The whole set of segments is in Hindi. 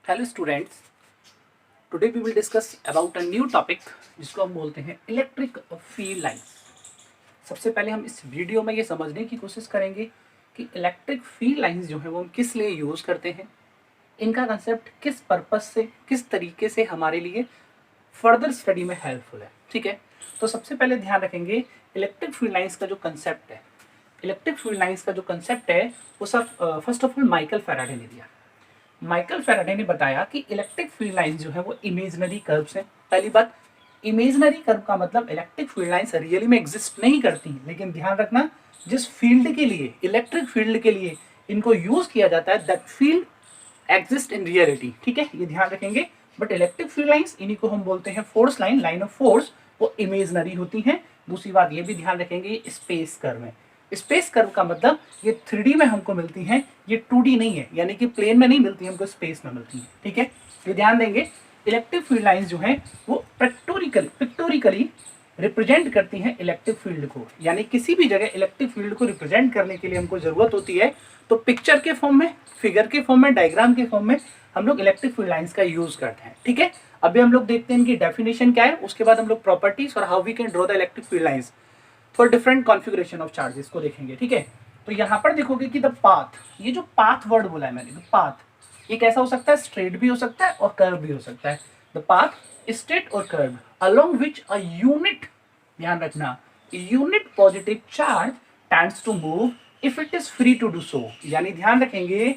Hello students, today we will discuss about a new topic जिसको हम बोलते हैं इलेक्ट्रिक फील्ड लाइंस। सबसे पहले हम इस वीडियो में ये समझने की कोशिश करेंगे कि इलेक्ट्रिक फील्ड लाइंस जो है वो हम किस लिए यूज़ करते हैं, इनका कंसेप्ट किस पर्पस से, किस तरीके से हमारे लिए फर्दर स्टडी में हेल्पफुल है। ठीक है, तो सबसे पहले ध्यान रखेंगे इलेक्ट्रिक फील्ड लाइंस का जो कंसेप्ट है। इलेक्ट्रिक फील्ड लाइंस का जो कंसेप्ट है वो सब first of all Michael Faraday ने दिया। माइकल फैराडे ने बताया कि इलेक्ट्रिक फील्ड लाइंस जो है वो इमेजिनरी कर्व्स हैं। पहली बात, इमेजिनरी कर्व का मतलब इलेक्ट्रिक फील्ड लाइंस रियली में एग्जिस्ट नहीं करती, लेकिन ध्यान रखना जिस फील्ड के लिए, इलेक्ट्रिक फील्ड के लिए इनको यूज किया जाता है, that field exist in reality. ठीक है, ये ध्यान रखेंगे। बट इलेक्ट्रिक फील्ड लाइंस, इन्हीं को हम बोलते हैं force line, line of force, वो इमेजिनरी होती हैं। दूसरी बात ये भी ध्यान रखेंगे, स्पेस कर्व है। स्पेस कर्व का मतलब ये 3D में हमको मिलती हैं, ये 2D नहीं है, यानी कि प्लेन में नहीं मिलती, हमको स्पेस में मिलती है। ठीक है, ये ध्यान देंगे। इलेक्ट्रिक फील्ड लाइंस जो है वो पिक्टोरिकली रिप्रेजेंट करती हैं इलेक्ट्रिक फील्ड को, यानी किसी भी जगह इलेक्ट्रिक फील्ड को रिप्रेजेंट करने के लिए हमको जरूरत होती है तो पिक्चर के फॉर्म में, फिगर के फॉर्म में, डायग्राम के फॉर्म में हम लोग इलेक्ट्रिक फील्ड लाइंस का यूज करते हैं। ठीक है, अभी हम लोग देखते हैं इनकी डेफिनेशन क्या है, उसके बाद हम लोग प्रॉपर्टीज और how we can draw the electric field lines for different configuration of charges को देखेंगे। ठीक है, तो यहाँ पर देखोगे कि द पाथ, ये जो पाथ वर्ड बोला है मैंने, द पाथ, ये कैसा हो सकता है, स्ट्रेट भी हो सकता है और कर्व भी हो सकता है। द पाथ स्ट्रेट और curve along which a unit, ध्यान रखना, unit positive charge tends to move if it is free to do so, यानी ध्यान रखेंगे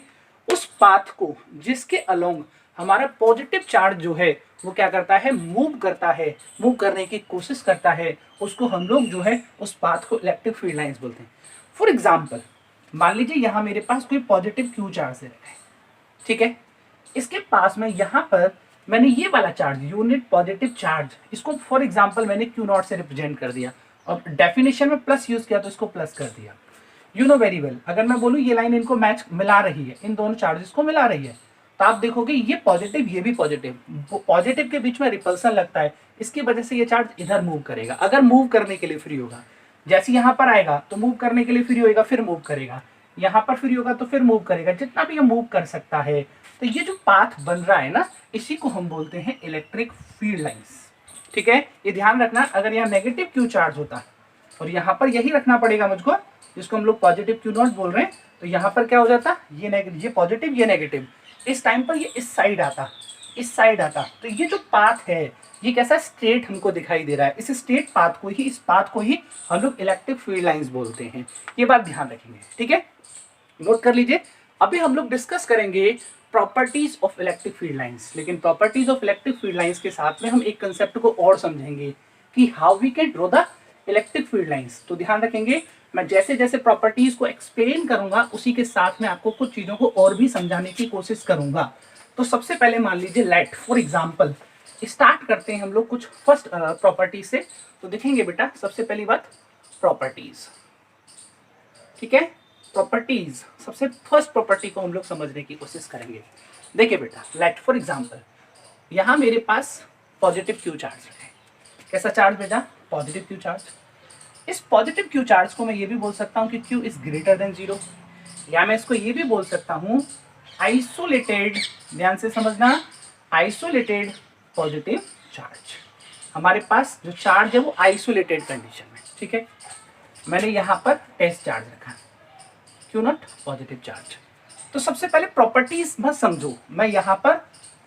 उस पाथ को जिसके अलोंग हमारा पॉजिटिव चार्ज जो है वो क्या करता है, मूव करता है, मूव करने की कोशिश करता है, उसको हम लोग जो है उस पाथ को इलेक्ट्रिक फील्ड लाइंस बोलते हैं। फॉर एग्जाम्पल, मान लीजिए यहाँ मेरे पास कोई पॉजिटिव क्यू चार्ज है, ठीक है, इसके पास में यहाँ पर मैंने ये वाला चार्ज, यूनिट पॉजिटिव चार्ज, इसको फॉर एग्जाम्पल मैंने क्यू नॉट से रिप्रेजेंट कर दिया और डेफिनेशन में प्लस यूज किया तो इसको प्लस कर दिया। यू नो वेरी वेल, अगर मैं बोलूँ ये लाइन इनको मैच मिला रही है, इन दोनों चार्जेस को मिला रही है, तो आप देखोगे ये पॉजिटिव, ये भी पॉजिटिव, पॉजिटिव के बीच में रिपल्सन लगता है, इसकी वजह से ये चार्ज इधर मूव करेगा। अगर मूव करने के लिए फ्री होगा, जैसे यहाँ पर आएगा तो मूव करने के लिए फ्री होगा, फिर मूव करेगा, यहाँ पर फ्री होगा तो फिर मूव करेगा, जितना भी ये मूव कर सकता है। तो ये जो पाथ बन रहा है ना, इसी को हम बोलते हैं इलेक्ट्रिक फील्ड लाइंस। ठीक है, ये ध्यान रखना, अगर यहाँ नेगेटिव क्यू चार्ज होता और यहाँ पर यही रखना पड़ेगा मुझको, जिसको हम लोग पॉजिटिव क्यू नॉट बोल रहे हैं, तो यहाँ पर क्या हो जाता, ये नेगेटिव, ये पॉजिटिव, ये नेगेटिव, इस टाइम पर ये इस साइड आता, इस साइड आता, तो ये जो पाथ है ये कैसा स्ट्रेट हमको दिखाई दे रहा है, इस स्ट्रेट पाथ को ही, इस पाथ को ही हम लोग इलेक्ट्रिक फील्ड लाइंस बोलते हैं। ये बात ध्यान रखेंगे। ठीक है, नोट कर लीजिए। अभी हम लोग डिस्कस करेंगे properties of electric field lines, लेकिन properties of electric field lines के साथ में हम एक कंसेप्ट को और समझेंगे कि how we can draw the electric field lines. तो ध्यान रखेंगे, मैं जैसे जैसे प्रॉपर्टीज को एक्सप्लेन करूंगा उसी के साथ में आपको कुछ चीजों को और भी समझाने की कोशिश करूंगा। तो सबसे पहले मान लीजिए लेट फॉर एग्जांपल, स्टार्ट करते हैं हम लोग कुछ फर्स्ट प्रॉपर्टी से। तो देखेंगे बेटा, सबसे पहली बात प्रॉपर्टीज। ठीक है, प्रॉपर्टीज, सबसे फर्स्ट प्रॉपर्टी को हम लोग समझने की कोशिश करेंगे। देखिए बेटा, लेट फॉर एग्जांपल, यहाँ मेरे पास पॉजिटिव क्यू चार्ज है। कैसा चार्ज बेटा, पॉजिटिव क्यू चार्ज। इस पॉजिटिव क्यू चार्ज को मैं ये भी बोल सकता हूँ कि क्यू इज ग्रेटर देन 0, या मैं इसको ये भी बोल सकता हूँ आइसोलेटेड, ध्यान से समझना, आइसोलेटेड पॉजिटिव चार्ज। हमारे पास जो चार्ज है वो आइसोलेटेड कंडीशन में। ठीक है, मैंने यहाँ पर टेस्ट चार्ज रखा, क्यू नॉट पॉजिटिव चार्ज। तो सबसे पहले प्रॉपर्टीज मत समझो, मैं यहाँ पर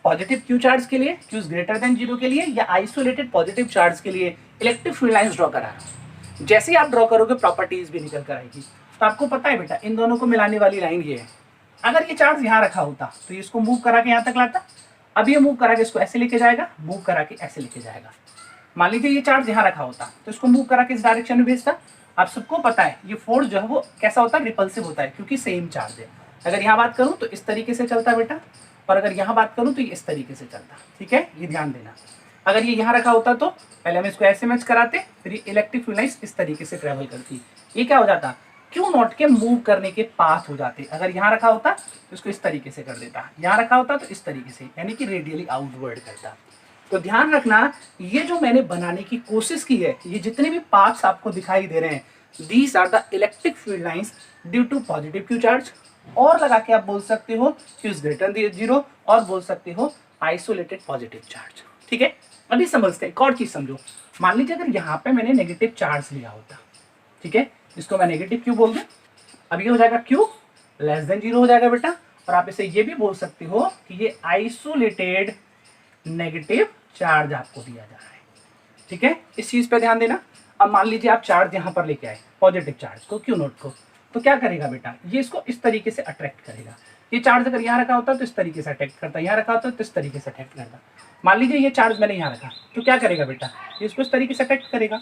पॉजिटिव क्यू चार्ज के लिए, क्यू इज ग्रेटर देन 0 के लिए, या आइसोलेटेड पॉजिटिव चार्ज के लिए इलेक्ट्रिक फील्ड लाइंस ड्रॉ करा रहा हूँ। जैसे ही आप ड्रॉ करोगे प्रॉपर्टीज भी निकल कर आएगी। तो आपको पता है बेटा, इन दोनों को मिलाने वाली लाइन ये है। अगर ये चार्ज यहाँ रखा होता तो ये इसको मूव करा के यहाँ तक लाता, अब ये मूव करा के इसको ऐसे लेके जाएगा, मूव करा के ऐसे लेके जाएगा। मान लीजिए ये चार्ज यहाँ रखा होता तो इसको मूव करा के इस डायरेक्शन में भेजता। आप सबको पता है ये फोर्स जो है वो कैसा होता है, रिपल्सिव होता है, क्योंकि सेम चार्ज है। अगर यहाँ बात करूँ तो इस तरीके से चलता है बेटा, और अगर यहाँ बात करूँ तो ये इस तरीके से चलता। ठीक है, ये ध्यान देना। अगर ये यहाँ रखा होता तो पहले हम इसको ऐसे मैच कराते, फिर ये इलेक्ट्रिक फील्ड लाइंस इस तरीके से ट्रेवल करती, ये क्या हो जाता, क्यू नॉट के मूव करने के पाथ हो जाते। अगर यहाँ रखा होता तो इसको इस तरीके से कर देता, यहाँ रखा होता तो इस तरीके से, यानी कि रेडियली आउटवर्ड करता। तो ध्यान रखना, ये जो मैंने बनाने की कोशिश की है, ये जितने भी पाथ्स आपको दिखाई दे रहे हैं, these are the electric field lines due to positive Q charge, और लगा के आप बोल सकते हो Q इज ग्रेटर देन 0 और बोल सकते हो आइसोलेटेड पॉजिटिव चार्ज। ठीक है, अभी समझते हैं एक और चीज समझो। मान लीजिए अगर यहाँ पे मैंने नेगेटिव चार्ज लिया होता, ठीक है, इसको मैं नेगेटिव Q बोल दूं, अब ये हो जाएगा Q लेस देन 0 हो जाएगा बेटा। और आप इसे ये भी बोल सकते हो कि ये आइसोलेटेड नेगेटिव चार्ज आपको दिया जा रहा है। ठीक है, इस चीज पे ध्यान देना। अब मान लीजिए आप चार्ज यहाँ पर लेके आए, पॉजिटिव चार्ज को, Q नोट को, तो क्या करेगा बेटा, ये इसको इस तरीके से अट्रैक्ट करेगा। ये चार्ज अगर यहाँ रखा होता तो इस तरीके से अट्रैक्ट करता, यहाँ रखा होता तो इस तरीके से अट्रैक्ट करता। मान लीजिए ये चार्ज मैंने यहाँ रखा, तो क्या करेगा बेटा, ये इसको इस तरीके से अट्रैक्ट करेगा,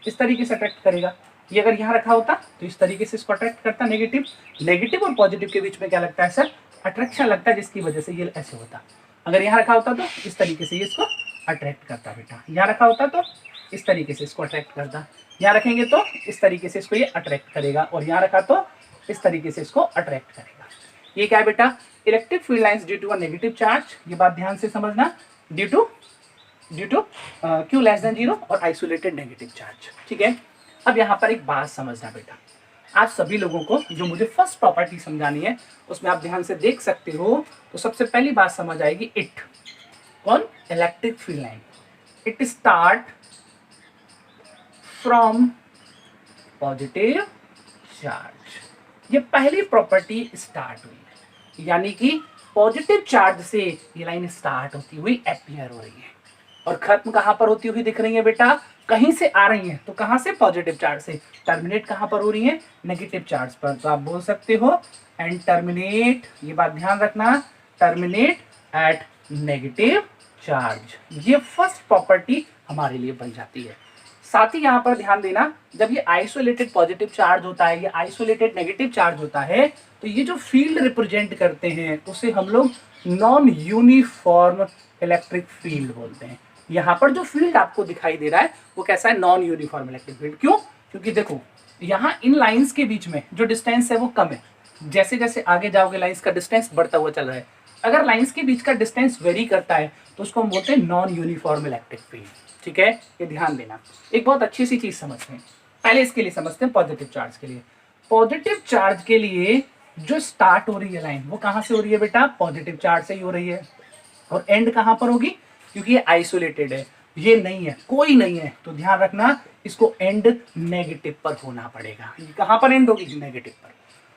इस तरीके से अट्रैक्ट करेगा। ये अगर यहाँ रखा होता तो इस तरीके से इसको अट्रैक्ट करता। नेगेटिव नेगेटिव और पॉजिटिव के बीच में क्या लगता है सर, अट्रैक्शन लगता है, जिसकी वजह से ये ऐसे होता। अगर यहाँ रखा होता तो इस तरीके से ये इसको अट्रैक्ट करता बेटा, यहाँ रखा होता तो इस तरीके से इसको अट्रैक्ट करता, यहाँ रखेंगे तो इस तरीके से इसको ये अट्रैक्ट करेगा, और यहाँ रखा तो इस तरीके से इसको अट्रैक्ट करेगा। ये क्या है बेटा, electric field lines due to a negative charge. ये बात ध्यान से समझना, due to Q less than 0 और आइसोलेटेड नेगेटिव चार्ज। ठीक है, अब यहाँ पर एक बात समझना बेटा, आप सभी लोगों को जो मुझे फर्स्ट प्रॉपर्टी समझानी है उसमें आप ध्यान से देख सकते हो। तो सबसे पहली बात समझ आएगी, इट, कौन, electric field line, it start from positive charge. ये पहली प्रॉपर्टी स्टार्ट हुई है, यानी कि पॉजिटिव चार्ज से ये लाइन स्टार्ट होती हुई अपीयर हो रही है और खत्म कहां पर होती हुई दिख रही है बेटा, कहीं से आ रही है, तो कहां से, पॉजिटिव चार्ज से। टर्मिनेट कहां पर हो रही है, नेगेटिव चार्ज पर। तो आप बोल सकते हो एंड टर्मिनेट, ये बात ध्यान रखना, टर्मिनेट एट नेगेटिव चार्ज। ये फर्स्ट प्रॉपर्टी हमारे लिए बन जाती है। साथ ही यहाँ पर ध्यान देना, जब ये आइसोलेटेड पॉजिटिव चार्ज होता है, ये आइसोलेटेड नेगेटिव चार्ज होता है, तो ये जो फील्ड रिप्रेजेंट करते हैं उसे हम लोग नॉन यूनिफॉर्म इलेक्ट्रिक फील्ड बोलते हैं। यहाँ पर जो फील्ड आपको दिखाई दे रहा है वो कैसा है, नॉन यूनिफॉर्म इलेक्ट्रिक फील्ड। क्यों, क्योंकि देखो यहाँ इन लाइंस के बीच में जो डिस्टेंस है वो कम है, जैसे जैसे आगे जाओगे लाइंस का डिस्टेंस बढ़ता हुआ चल रहा है। अगर लाइंस के बीच का डिस्टेंस वेरी करता है तो उसको हम बोलते हैं नॉन यूनिफॉर्म इलेक्ट्रिक फील्ड। ठीक है, ये ध्यान देना। एक बहुत अच्छी सी चीज समझते हैं, पहले इसके लिए समझते हैं पॉजिटिव चार्ज के लिए। पॉजिटिव चार्ज के लिए जो स्टार्ट हो रही है लाइन वो कहां से हो रही है बेटा, पॉजिटिव चार्ज से ही हो रही है। और एंड कहां पर होगी, क्योंकि ये आइसोलेटेड है, ये नहीं है, कोई नहीं है, तो ध्यान रखना इसको एंड नेगेटिव पर होना पड़ेगा। ये कहां पर एंड होगी, नेगेटिव पर।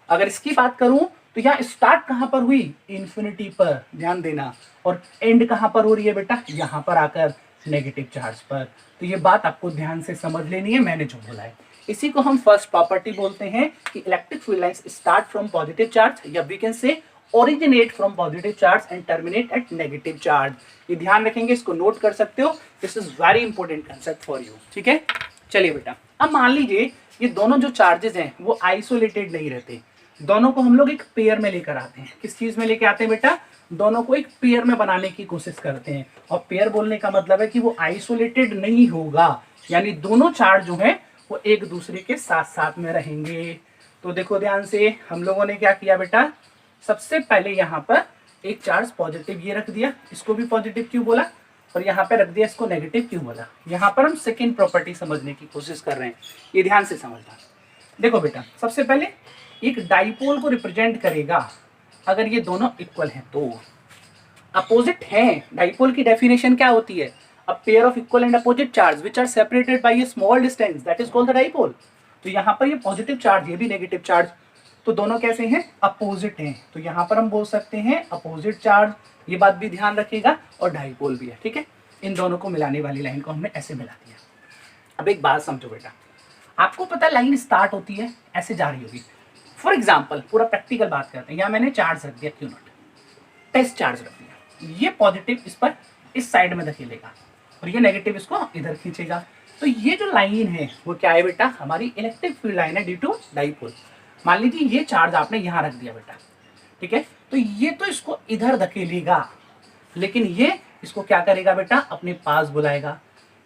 अगर इसकी बात करूं तो यहाँ स्टार्ट कहां पर हुई, इन्फिनिटी पर, ध्यान देना। और एंड कहां पर हो रही है बेटा, यहाँ पर आकर नेगेटिव चार्ज पर। तो ये बात आपको ध्यान से समझ लेनी है, मैंने जो बोला है। इसी को हम फर्स्ट प्रॉपर्टी बोलते हैं कि electric field lines start from positive charge, या we can say originate from positive charge and terminate at negative charge. ये ध्यान रखेंगे, इसको नोट कर सकते हो, this is very important concept for you. ठीक है, चलिए बेटा, अब मान लीजिए ये दोनों जो चार्जेस हैं वो आइसोलेटेड नहीं रहते, दोनों को हम लोग एक पेयर में लेकर आते हैं। किस चीज में लेके आते हैं बेटा, दोनों को एक पेयर में बनाने की कोशिश करते हैं। और पेयर बोलने का मतलब है कि वो आइसोलेटेड नहीं होगा, यानी दोनों चार्ज जो हैं वो एक दूसरे के साथ साथ में रहेंगे। तो देखो ध्यान से, हम लोगों ने क्या किया बेटा, सबसे पहले यहाँ पर एक चार्ज पॉजिटिव ये रख दिया, इसको भी पॉजिटिव क्यों बोला, और यहाँ पे रख दिया इसको नेगेटिव क्यों बोला। यहाँ पर हम सेकेंड प्रॉपर्टी समझने की कोशिश कर रहे हैं, ये ध्यान से समझना। देखो बेटा, सबसे पहले एक डाइपोल को रिप्रेजेंट करेगा अगर ये दोनों इक्वल हैं तो। अपोजिट हैं, डाइपोल की डेफिनेशन क्या होती है, a pair of equal and opposite charge which are separated by a small distance, that is called the dipole. तो यहाँ पर ये पॉजिटिव चार्ज, ये भी नेगेटिव चार्ज, तो दोनों कैसे हैं, अपोजिट हैं। तो यहाँ पर हम बोल सकते हैं अपोजिट चार्ज, ये बात भी ध्यान रखिएगा, और डाइपोल भी है। ठीक है, इन दोनों को मिलाने वाली लाइन को हमने ऐसे मिला दिया। अब एक बात समझो बेटा, आपको पता है लाइन स्टार्ट होती है ऐसे जा रही होगी। फॉर एग्जाम्पल पूरा प्रैक्टिकल बात करते हैं, यहाँ मैंने चार्ज रख दिया Q0, टेस्ट चार्ज रख दिया, ये पॉजिटिव इस पर इस साइड में धकेलेगा और ये नेगेटिव इसको इधर खींचेगा। तो ये जो लाइन है वो क्या है बेटा, हमारी इलेक्ट्रिक फील्ड लाइन है ड्यू टू डाइपोल। मान लीजिए ये चार्ज आपने यहाँ रख दिया बेटा, ठीक है, तो ये तो इसको इधर धकेलेगा, लेकिन ये इसको क्या करेगा बेटा, अपने पास बुलाएगा।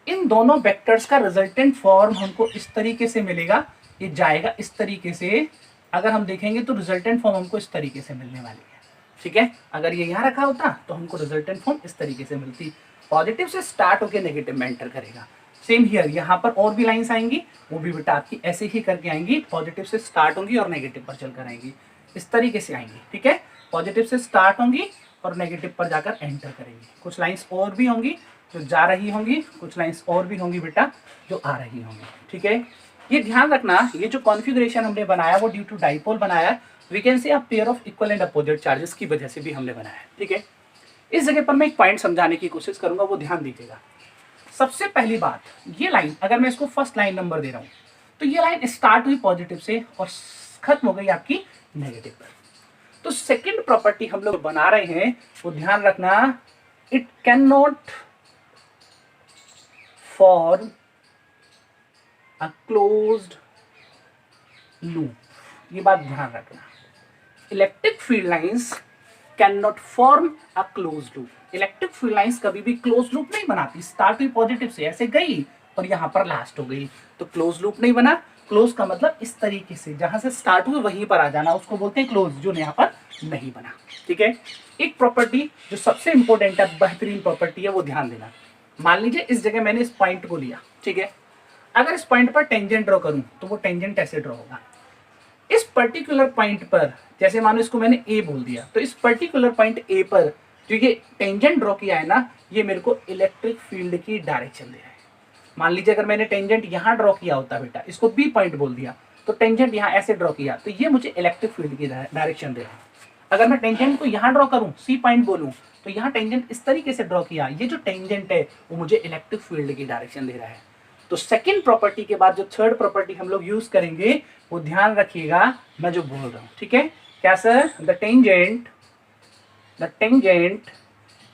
इन दोनों वेक्टर्स का रिजल्टेंट फॉर्म हमको इस तरीके से मिलेगा, ये जाएगा इस तरीके से। अगर हम देखेंगे तो रिजल्टेंट फॉर्म हमको इस तरीके से मिलने वाली है। ठीक है, अगर ये यहाँ रखा होता तो हमको रिजल्टेंट फॉर्म इस तरीके से मिलती, पॉजिटिव से स्टार्ट होकर नेगेटिव में एंटर करेगा। सेम हियर, यहाँ पर और भी लाइंस आएंगी, वो भी बेटा आपकी ऐसे ही करके आएंगी, पॉजिटिव से स्टार्ट होंगी और नेगेटिव पर चलकर आएंगी। इस तरीके से आएंगी, ठीक है। पॉजिटिव से स्टार्ट होंगी और नेगेटिव पर जाकर एंटर करेंगी। कुछ लाइंस और भी होंगी जो जा रही होंगी, कुछ लाइंस और भी होंगी बेटा जो आ रही होंगी, ठीक है। ये ध्यान रखना, ये जो कॉन्फ़िगरेशन हमने बनाया वो ड्यू टू डाइपोल बनाया, we can say a pair of equal and opposite charges की वजह से भी हमने बनाया है, ठीक है। इस जगह पर मैं एक पॉइंट समझाने की कोशिश करूंगा, वो ध्यान दीजिएगा। सबसे पहली बात, ये लाइन अगर मैं इसको फर्स्ट लाइन नंबर दे रहा हूं तो ये लाइन स्टार्ट हुई पॉजिटिव से और खत्म हो गई आपकी नेगेटिव पर। तो सेकंड प्रॉपर्टी हम लोग बना रहे हैं, वो ध्यान रखना, it can not form a closed loop. ये बात ध्यान रखना, electric field lines can not form a close loop. Electric field lines कभी भी क्लोज लूप नहीं बनाती। स्टार्ट हुई पॉजिटिव से, ऐसे गई और यहां पर लास्ट हो गई, तो क्लोज लूप नहीं बना। क्लोज का मतलब इस तरीके से जहां से स्टार्ट हुई वहीं पर आ जाना, उसको बोलते हैं क्लोज, जो यहाँ पर नहीं बना, ठीक है। एक प्रॉपर्टी जो सबसे इंपॉर्टेंट है, बेहतरीन प्रॉपर्टी है, वो ध्यान देना। मान लीजिए इस जगह मैंने इस पॉइंट को लिया, ठीक है। अगर इस पॉइंट पर टेंजेंट ड्रॉ करूं तो वो टेंजेंट ऐसे ड्रॉ होगा। इस पर्टिकुलर पॉइंट पर, जैसे मानो इसको मैंने ए बोल दिया, तो इस पर्टिकुलर पॉइंट ए पर जो ये टेंजेंट ड्रॉ किया है ना, ये मेरे को इलेक्ट्रिक फील्ड की डायरेक्शन दे रहा है। मान लीजिए अगर मैंने टेंजेंट यहाँ ड्रॉ किया होता बेटा, इसको बी पॉइंट बोल दिया, तो टेंजेंट यहाँ ऐसे ड्रॉ किया, तो ये मुझे इलेक्ट्रिक फील्ड की डायरेक्शन दे रहा है। अगर मैं टेंजेंट को यहाँ ड्रॉ करूँ, सी पॉइंट बोलूँ, तो यहाँ टेंजेंट इस तरीके से ड्रॉ किया, ये जो टेंजेंट है वो मुझे इलेक्ट्रिक फील्ड की डायरेक्शन दे रहा है। तो सेकंड प्रॉपर्टी के बाद जो थर्ड प्रॉपर्टी हम लोग यूज करेंगे, वो ध्यान रखिएगा मैं जो बोल रहा हूँ, ठीक है। क्या sir? The tangent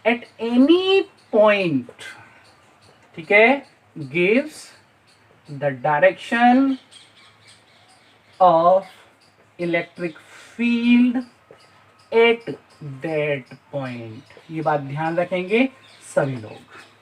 at any point, ठीक है, gives the direction of electric field at that point. ये बात ध्यान रखेंगे सभी लोग,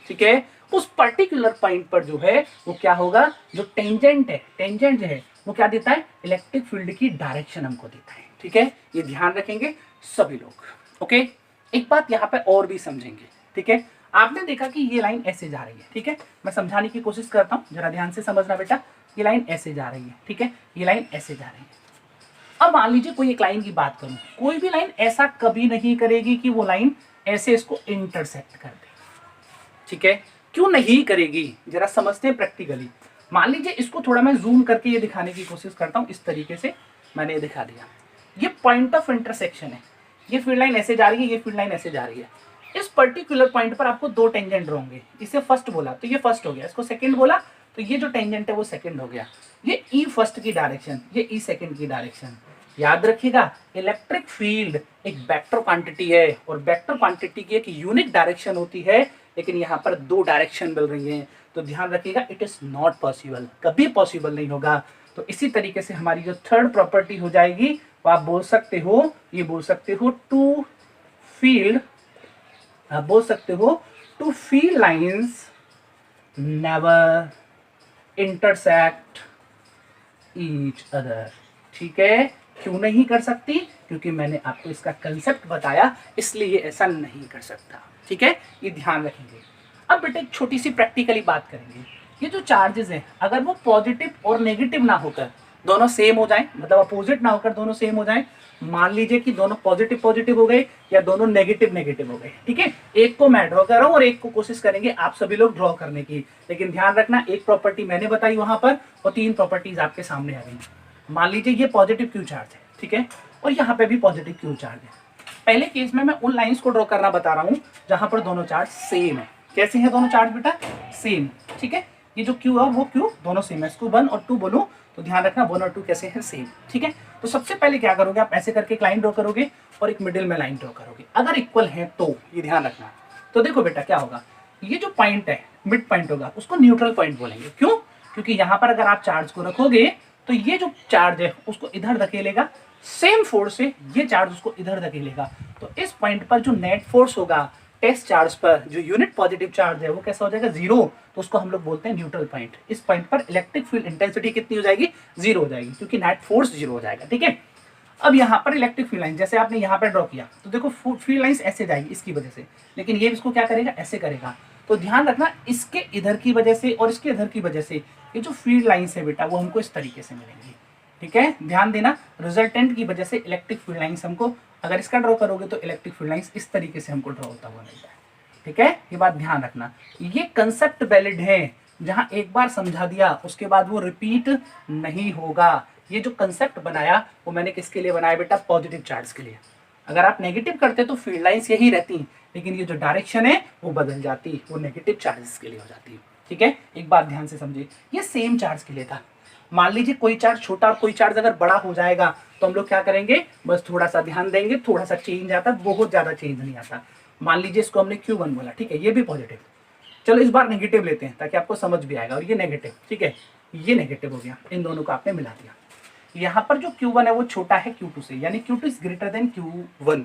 ठीक है। उस पर्टिकुलर पॉइंट पर जो है वो क्या होगा, जो टेंजेंट है, टेंजेंट जो है वो क्या देता है, इलेक्ट्रिक फील्ड की डायरेक्शन हमको देता है, ठीक है। ये ध्यान रखेंगे सभी लोग, ओके। एक बात यहाँ पे और भी समझेंगे, ठीक है। आपने देखा कि ये लाइन ऐसे जा रही है, ठीक है। मैं समझाने की कोशिश करता हूँ, जरा ध्यान से समझना बेटा। ये लाइन ऐसे जा रही है, ठीक है, ये लाइन ऐसे जा रही है। अब मान लीजिए कोई एक लाइन की बात करूं, कोई भी लाइन ऐसा कभी नहीं करेगी कि वो लाइन ऐसे इसको इंटरसेक्ट कर दे, ठीक है। क्यों नहीं करेगी, जरा समझते हैं प्रैक्टिकली। मान लीजिए इसको थोड़ा मैं जूम करके ये दिखाने की कोशिश करता हूं, इस तरीके से मैंने ये दिखा दिया। ये पॉइंट ऑफ इंटरसेक्शन है, ये फील्ड लाइन ऐसे जा रही है, ये फील्ड लाइन ऐसे जा रही है। इस पर्टिकुलर पॉइंट पर आपको दो टेंजेंट होंगे, इसे फर्स्ट बोला तो ये फर्स्ट हो गया, इसको सेकंड बोला तो ये जो टेंजेंट है वो सेकंड हो गया। ये ई फर्स्ट की डायरेक्शन, ये ई सेकंड की डायरेक्शन। याद रखिएगा, इलेक्ट्रिक फील्ड एक वेक्टर क्वांटिटी है और वेक्टर क्वांटिटी की एक यूनिक डायरेक्शन होती है, लेकिन यहाँ पर दो डायरेक्शन मिल रही हैं, तो ध्यान रखिएगा इट इज नॉट पॉसिबल, कभी पॉसिबल नहीं होगा। तो इसी तरीके से हमारी जो थर्ड प्रॉपर्टी हो जाएगी वो आप बोल सकते हो, ये बोल सकते हो टू फील्ड, आप बोल सकते हो two field lines never intersect each other, ठीक है। क्यों नहीं कर सकती, क्योंकि मैंने आपको इसका कंसेप्ट बताया, इसलिए ये ऐसा नहीं कर सकता, ठीक है। ये ध्यान रखेंगे। अब बेटे एक छोटी सी प्रैक्टिकली बात करेंगे। ये जो चार्जेस हैं, अगर वो पॉजिटिव और नेगेटिव ना होकर दोनों सेम हो जाएं, मतलब अपोजिट ना होकर दोनों सेम हो जाएं, मान लीजिए कि दोनों पॉजिटिव पॉजिटिव हो गए या दोनों नेगेटिव नेगेटिव हो गए, ठीक है। एक को मैं ड्रॉ कर रहा हूँ और एक को कोशिश करेंगे आप सभी लोग ड्रॉ करने की, लेकिन ध्यान रखना एक प्रॉपर्टी मैंने बताई वहां पर और तीन प्रॉपर्टीज आपके सामने आ गई। मान लीजिए ये पॉजिटिव क्यू चार्ज है, ठीक है, और यहाँ पे भी पॉजिटिव क्यू चार्ज है। पहले केस में मैं उन लाइंस को ड्रॉ करना बता रहा हूँ जहां पर दोनों चार्ज सेम है। कैसे है दोनों चार्ज बेटा? सेम, ठीक है। ये जो क्यू है वो क्यू दोनों सेम है, इसको 1 और 2 बोलूं तो ध्यान रखना 1 और 2 कैसे हैं, सेम, ठीक है। तो सबसे पहले क्या करोगे, आप ऐसे करके एक लाइन ड्रॉ करोगे और एक मिडिल में लाइन ड्रॉ करोगे, अगर इक्वल है तो, ये ध्यान रखना। तो देखो बेटा क्या होगा, ये जो पॉइंट है मिड पॉइंट होगा, उसको न्यूट्रल पॉइंट बोलेंगे। क्यों? क्योंकि यहाँ पर अगर आप चार्ज को रखोगे तो ये जो चार्ज है उसको इधर धकेलेगा, सेम फोर्स से ये चार्ज उसको इधर धकेलेगा, तो इस पॉइंट पर जो नेट फोर्स होगा टेस्ट चार्ज पर, जो यूनिट पॉजिटिव चार्ज है वो कैसा हो जाएगा, 0, तो उसको हम लोग बोलते हैं न्यूट्रल पॉइंट। इस पॉइंट पर इलेक्ट्रिक फील्ड इंटेंसिटी कितनी हो जाएगी, 0 हो जाएगी, क्योंकि नेट फोर्स 0 हो जाएगा, ठीक है। अब यहाँ पर इलेक्ट्रिक फील्ड लाइन जैसे आपने यहाँ पर ड्रॉ किया तो देखो फील्ड लाइंस ऐसे जाएगी इसकी वजह से, लेकिन ये इसको क्या करेगा, ऐसे करेगा। तो ध्यान रखना इसके इधर की वजह से और इसके इधर की वजह से ये जो फील्ड लाइंस है बेटा वो हमको इस तरीके से मिलेंगी, ठीक है, ध्यान देना, रिजल्टेंट की वजह से इलेक्ट्रिक फील्ड लाइंस हमको, अगर इसका ड्रॉ करोगे तो इलेक्ट्रिक फील्ड लाइंस इस तरीके से हमको ड्रॉ होता हुआ मिलता है। ठीक है, ये बात ध्यान रखना, ये कंसेप्ट वैलिड है, जहां एक बार समझा दिया उसके बाद वो रिपीट नहीं होगा। ये जो कंसेप्ट बनाया वो मैंने किसके लिए बनाया बेटा, पॉजिटिव चार्ज के लिए। अगर आप नेगेटिव करते तो फील्ड लाइंस यही रहती, लेकिन ये जो डायरेक्शन है वो बदल जाती, वो नेगेटिव चार्जेस के लिए हो जाती है। ठीक है, एक बात ध्यान से समझिए, ये सेम चार्ज के लिए था। मान लीजिए कोई चार्ज छोटा और कोई चार्ज अगर बड़ा हो जाएगा तो हम लोग क्या करेंगे, बस थोड़ा सा ध्यान देंगे, थोड़ा सा चेंज आता, बहुत ज्यादा चेंज नहीं आता। मान लीजिए इसको हमने Q1 बोला, ठीक है, ये भी पॉजिटिव, चलो इस बार नेगेटिव लेते हैं ताकि आपको समझ भी आएगा, और ये नेगेटिव, ठीक है, ये नेगेटिव हो गया, इन दोनों को आपने मिला दिया। यहाँ पर जो Q1 है वो छोटा है Q2 से, यानी Q2 is greater than Q1।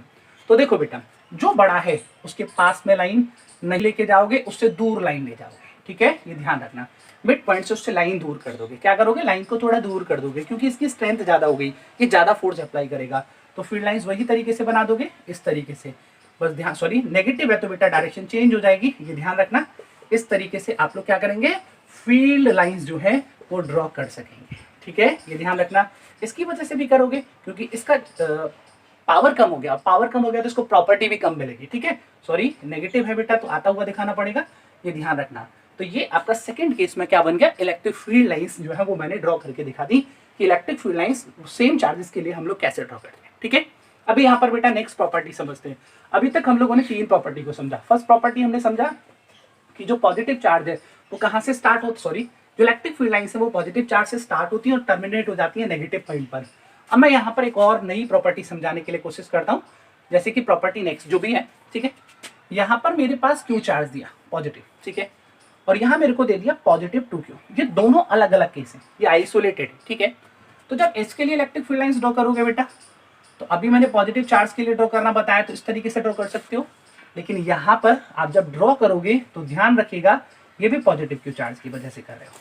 तो देखो बेटा, जो बड़ा है उसके पास में लाइन नहीं लेके जाओगे, उससे दूर लाइन ले जाओगे। ठीक है, ये ध्यान रखना, मिड पॉइंट से उससे लाइन दूर कर दोगे। क्या करोगे, लाइन को थोड़ा दूर कर दोगे, क्योंकि इसकी स्ट्रेंथ ज्यादा हो गई, ये ज्यादा फोर्स अप्लाई करेगा, तो फील्ड लाइंस वही तरीके से बना दोगे, इस तरीके से। बस ध्यान, सॉरी नेगेटिव है तो बेटा डायरेक्शन चेंज हो जाएगी, ये ध्यान रखना। इस तरीके से आप लोग क्या करेंगे, फील्ड लाइंस जो है वो ड्रॉ कर सकेंगे। ठीक है, ये ध्यान रखना। इसकी वजह से भी करोगे क्योंकि इसका पावर कम हो गया, पावर कम हो गया तो इसको प्रॉपर्टी भी कम मिलेगी। ठीक है, सॉरी नेगेटिव है बेटा तो आता हुआ दिखाना पड़ेगा, ये ध्यान रखना। तो ये आपका सेकंड केस में क्या बन गया, इलेक्ट्रिक फील्ड लाइंस जो है वो मैंने ड्रॉ करके दिखा दी कि electric field lines same charges के लिए हम लोग कैसे ड्रॉ करते हैं। ठीक है, अभी यहाँ पर बेटा नेक्स्ट प्रॉपर्टी समझते हैं। अभी तक हम लोगों ने तीन प्रॉपर्टी को समझा। फर्स्ट प्रॉपर्टी हमने समझा कि जो पॉजिटिव चार्ज है वो कहाँ से स्टार्ट होता, सॉरी जो इलेक्ट्रिक फील्ड लाइंस है वो पॉजिटिव चार्ज से स्टार्ट होती है और टर्मिनेट हो जाती है नेगेटिव पॉइंट पर। अब मैं यहाँ पर एक और नई प्रॉपर्टी समझाने के लिए कोशिश करता हूँ, जैसे कि प्रॉपर्टी नेक्स्ट जो भी है। ठीक है, यहाँ पर मेरे पास Q चार्ज दिया पॉजिटिव, ठीक है, और यहाँ मेरे को दे दिया पॉजिटिव 2Q। ये दोनों अलग अलग केस हैं, ये आइसोलेटेड है। ठीक है, तो जब इसके लिए इलेक्ट्रिक फील्ड लाइंस ड्रॉ करोगे बेटा, तो अभी मैंने पॉजिटिव चार्ज के लिए ड्रॉ करना बताया तो इस तरीके से ड्रॉ कर सकते हो, लेकिन यहाँ पर आप जब ड्रॉ करोगे तो ध्यान रखिएगा ये भी पॉजिटिव Q चार्ज की वजह से कर रहे हो,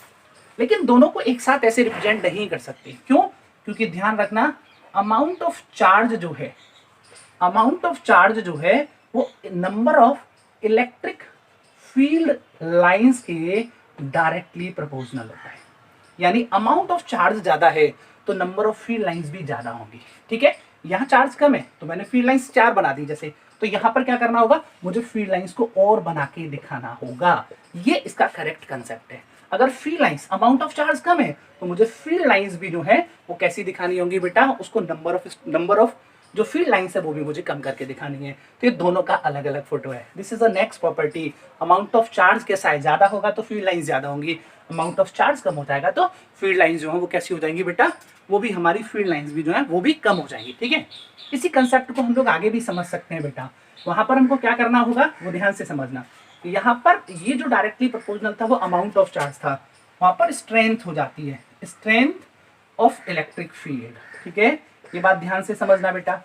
लेकिन दोनों को एक साथ ऐसे रिप्रेजेंट नहीं कर सकते। क्यों, क्योंकि ध्यान रखना अमाउंट ऑफ चार्ज जो है, अमाउंट ऑफ चार्ज जो है वो number of electric field lines के डायरेक्टली प्रोपोर्शनल होता है। यानी अमाउंट ऑफ चार्ज ज्यादा है तो नंबर ऑफ फील्ड लाइंस भी ज्यादा होंगी। ठीक है, यहाँ चार्ज कम है तो मैंने फील्ड लाइंस 4 बना दी जैसे, तो यहाँ पर क्या करना होगा, मुझे फील्ड लाइंस को और बना के दिखाना होगा। ये इसका करेक्ट कंसेप्ट है। अगर field lines amount of charge कम है तो मुझे फील्ड लाइंस भी जो है वो कैसी दिखानी होंगी बेटा, उसको नंबर ऑफ जो फील्ड लाइंस है वो भी मुझे कम करके दिखानी है। तो ये दोनों का अलग अलग फोटो है। This is the next property. Amount of charge के साइज ज्यादा होगा तो फील्ड लाइंस ज्यादा होंगी, अमाउंट ऑफ चार्ज कम हो जाएगा तो फील्ड लाइंस जो है वो कैसी हो जाएंगी बेटा, वो भी हमारी फील्ड लाइंस भी जो है वो भी कम हो जाएंगी। ठीक है, इसी कंसेप्ट को हम लोग आगे भी समझ सकते हैं बेटा। वहां पर हमको क्या करना होगा वो ध्यान से समझना। यहाँ पर ये जो डायरेक्टली प्रोपोर्शनल था वो अमाउंट ऑफ चार्ज था, वहां पर स्ट्रेंथ हो जाती है, स्ट्रेंथ ऑफ इलेक्ट्रिक फील्ड। ठीक है, ये बात ध्यान से समझना बेटा।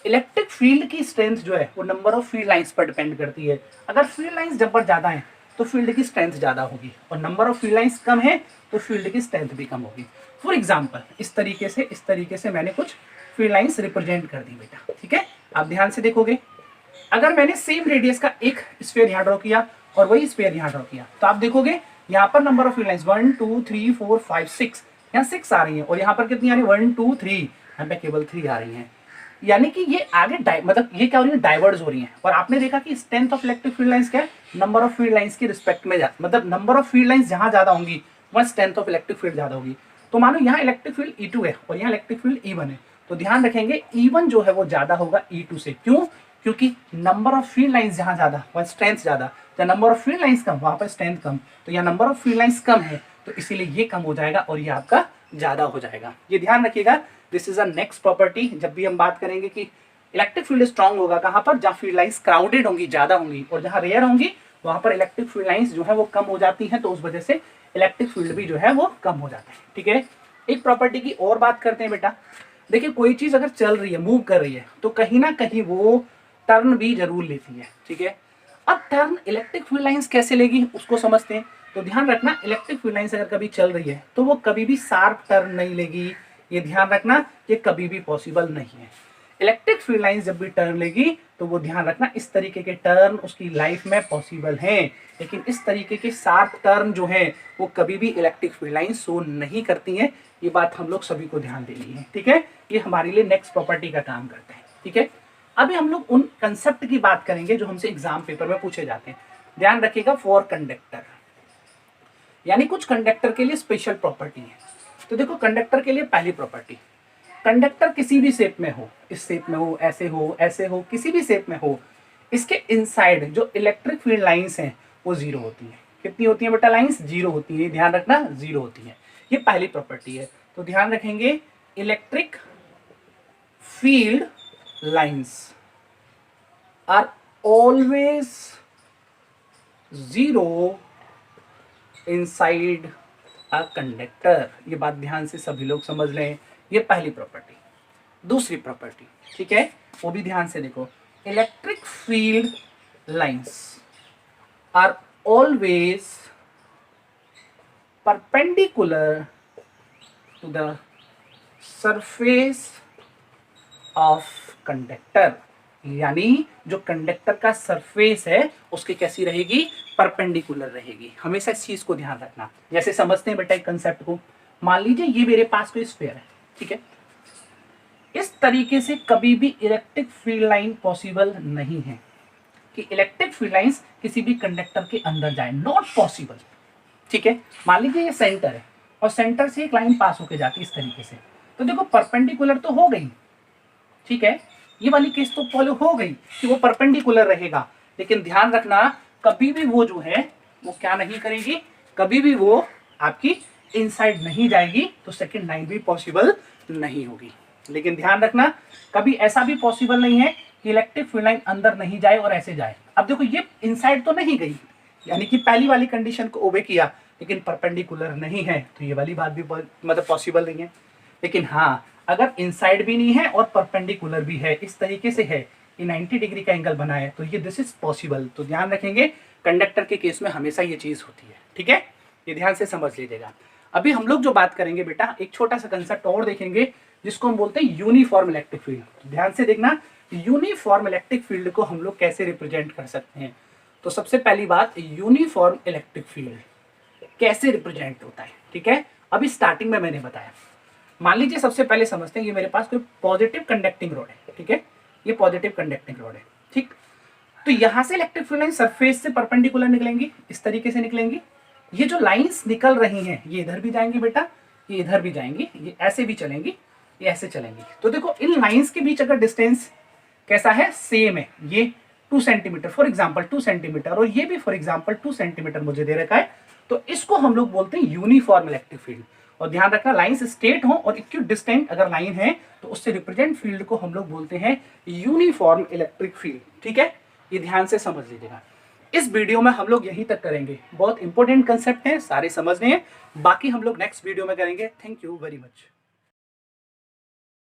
इलेक्ट्रिक फील्ड की स्ट्रेंथ जो है वो नंबर ऑफ फील्ड लाइंस पर डिपेंड करती है। अगर फील्ड लाइंस नंबर ज्यादा है तो फील्ड की स्ट्रेंथ ज्यादा होगी, और नंबर ऑफ फील्ड लाइंस कम है तो फील्ड की स्ट्रेंथ भी कम होगी। फॉर एग्जाम्पल इस तरीके से मैंने कुछ फील्ड लाइंस रिप्रेजेंट कर दी बेटा। ठीक है, आप ध्यान से देखोगे, अगर मैंने सेम रेडियस का एक स्फीयर यहाँ ड्रॉ किया और वही स्फीयर यहाँ ड्रॉ किया तो आप देखोगे यहाँ पर नंबर ऑफ फील्ड लाइंस 1 2 3 4 5 6, यहाँ 6 आ रही है, और यहाँ पर कितनी आ रही है 1 2 3, यहाँ पे केवल 3 आ रही है। यानी कि ये आगे मतलब ये क्या हो रही है, डाइवर्ज हो रही है। और आपने देखा कि strength of electric field lines क्या है, नंबर ऑफ फील्ड लाइंस की रिस्पेक्ट में मतलब नंबर ऑफ फील्ड लाइंस जहां ज्यादा होंगी वहां स्ट्रेंथ ऑफ इलेक्ट्रिक फील्ड ज्यादा होगी। तो मानो यहाँ इलेक्ट्रिक फील्ड E2 है और यहाँ इलेक्ट्रिक फील्ड E1 है, तो ध्यान रखेंगे E1 जो है वो ज्यादा होगा E2 से। क्यों, क्योंकि नंबर ऑफ फील्ड लाइंस जहां ज्यादा वहां स्ट्रेंथ ज्यादा, जहाँ नंबर ऑफ फील्ड लाइंस कम वहां पर स्ट्रेंथ कम, तो यहाँ नंबर ऑफ फील्ड लाइंस कम है तो इसीलिए ये कम हो जाएगा और ये आपका ज्यादा हो जाएगा। ये ध्यान रखिएगा। This is a next property. जब भी हम बात करेंगे कि इलेक्ट्रिक फील्ड स्ट्रांग होगा कहाँ पर, जहाँ फील्ड लाइंस क्राउडेड होंगी, ज्यादा होंगी, और जहाँ रेयर होंगी वहां पर इलेक्ट्रिक फील्ड लाइंस जो है वो कम हो जाती हैं, तो उस वजह से इलेक्ट्रिक फील्ड भी जो है वो कम हो जाता है। ठीक है, एक प्रॉपर्टी की और बात करते हैं बेटा। देखिए कोई चीज अगर चल रही है, मूव कर रही है, तो कहीं ना कहीं वो टर्न भी जरूर लेती है। ठीक है, अब टर्न इलेक्ट्रिक फील्ड लाइंस कैसे लेगी उसको समझते हैं। तो ध्यान रखना, इलेक्ट्रिक फील्ड लाइंस अगर कभी चल रही है तो वो कभी भी शार्प टर्न नहीं लेगी, ये ध्यान रखना, ये कभी भी पॉसिबल नहीं है। इलेक्ट्रिक फील्ड लाइंस जब भी टर्न लेगी तो वो ध्यान रखना इस तरीके के टर्न उसकी लाइफ में पॉसिबल हैं, लेकिन इस तरीके के शार्प टर्न जो है वो कभी भी इलेक्ट्रिक फील्ड लाइन शो नहीं करती हैं। ये बात हम लोग सभी को ध्यान देनी है, ठीक है। ये हमारे लिए नेक्स्ट प्रॉपर्टी का काम करते हैं, ठीक है। अभी हम लोग उन कंसेप्ट की बात करेंगे जो हमसे एग्जाम पेपर में पूछे जाते हैं। ध्यान रखिएगा, फॉर कंडक्टर, यानी कुछ कंडक्टर के लिए स्पेशल प्रॉपर्टी है। तो देखो कंडक्टर के लिए पहली प्रॉपर्टी, कंडक्टर किसी भी शेप में हो, इस शेप में हो, ऐसे हो, किसी भी शेप में हो, इसके इनसाइड जो इलेक्ट्रिक फील्ड लाइंस हैं वो जीरो होती है। कितनी होती है बेटा लाइंस? जीरो होती है, ध्यान रखना जीरो होती है। ये पहली प्रॉपर्टी है। तो ध्यान रखेंगे, electric field lines are always zero inside a conductor. ये बात ध्यान से सभी लोग समझ लें। ये पहली प्रॉपर्टी। दूसरी प्रॉपर्टी, ठीक है, वो भी ध्यान से देखो, electric field lines are always perpendicular to the surface of conductor. यानी जो कंडक्टर का सरफेस है उसकी कैसी रहेगी? परपेंडिकुलर रहेगी। हमेशा इस चीज को ध्यान रखना। जैसे समझते हैं बेटा एक कंसेप्ट को, मान लीजिए ये मेरे पास कोई स्फीयर है, ठीक है। इस तरीके से कभी भी इलेक्ट्रिक फील्ड लाइन पॉसिबल नहीं है कि इलेक्ट्रिक फील्ड लाइंस किसी भी कंडक्टर के अंदर जाए, नॉट पॉसिबल, ठीक है। मान लीजिए ये सेंटर है और सेंटर से एक लाइन पास होके जाती है इस तरीके से, तो देखो परपेंडिकुलर तो हो गई, ठीक है। ये वाली केस तो फॉलो हो गई कि वो परपेंडिकुलर रहेगा, लेकिन ध्यान रखना कभी भी वो जो है वो क्या नहीं करेगी, कभी भी वो आपकी इनसाइड नहीं जाएगी, तो सेकंड लाइन भी पॉसिबल नहीं होगी। लेकिन ध्यान रखना कभी ऐसा भी पॉसिबल नहीं है कि इलेक्ट्रिक फील्ड लाइन अंदर नहीं जाए और ऐसे जाए। अब देखो ये इनसाइड तो नहीं गई, यानी कि पहली वाली कंडीशन को ओबे किया, लेकिन परपेंडिकुलर नहीं है, तो ये वाली बात भी मतलब पॉसिबल नहीं है। लेकिन हाँ, अगर इनसाइड भी नहीं है और परपेंडिकुलर भी है, इस तरीके से है, ये 90 डिग्री का एंगल बना है, तो ये दिस इज पॉसिबल। तो ध्यान रखेंगे कंडक्टर के केस में हमेशा ये चीज होती है, ठीक है। ये ध्यान से समझ लीजिएगा। अभी हम लोग जो बात करेंगे बेटा, एक छोटा सा कंसेप्ट और देखेंगे जिसको हम बोलते हैं यूनिफॉर्म इलेक्ट्रिक फील्ड। तो ध्यान से देखना, यूनिफॉर्म इलेक्ट्रिक फील्ड को हम लोग कैसे रिप्रेजेंट कर सकते हैं। तो सबसे पहली बात, यूनिफॉर्म इलेक्ट्रिक फील्ड कैसे रिप्रेजेंट होता है, ठीक है। अभी स्टार्टिंग में मैंने बताया, मान लीजिए सबसे पहले समझते हैं, ये मेरे पास कोई पॉजिटिव कंडक्टिंग रॉड है, ठीक है, ये पॉजिटिव कंडक्टिंग रॉड है, ठीक। तो यहां से इलेक्ट्रिक फील्ड लाइन सरफेस से परपेंडिकुलर निकलेंगी, इस तरीके से निकलेंगी। ये जो लाइंस निकल रही हैं ये इधर भी जाएंगी बेटा, ये इधर भी जाएंगी, ये ऐसे भी चलेंगी, ये ऐसे चलेंगी। तो देखो इन लाइंस के बीच अगर डिस्टेंस कैसा है, सेम है, ये 2 सेंटीमीटर फॉर एग्जाम्पल 2 सेंटीमीटर, और ये भी फॉर एग्जाम्पल 2 सेंटीमीटर मुझे दे रखा है, तो इसको हम लोग बोलते हैं यूनिफॉर्म इलेक्ट्रिक फील्ड। और ध्यान रखना लाइंस स्ट्रेट हो और इक्वल डिस्टेंट अगर लाइन है तो उससे रिप्रेजेंट फील्ड को हम लोग बोलते हैं यूनिफॉर्म इलेक्ट्रिक फील्ड, ठीक है। ये ध्यान से समझ लीजिएगा। इस वीडियो में हम लोग यहीं तक करेंगे, बहुत इंपॉर्टेंट कंसेप्ट है, सारे समझने हैं, बाकी हम लोग नेक्स्ट वीडियो में करेंगे। Thank you very much.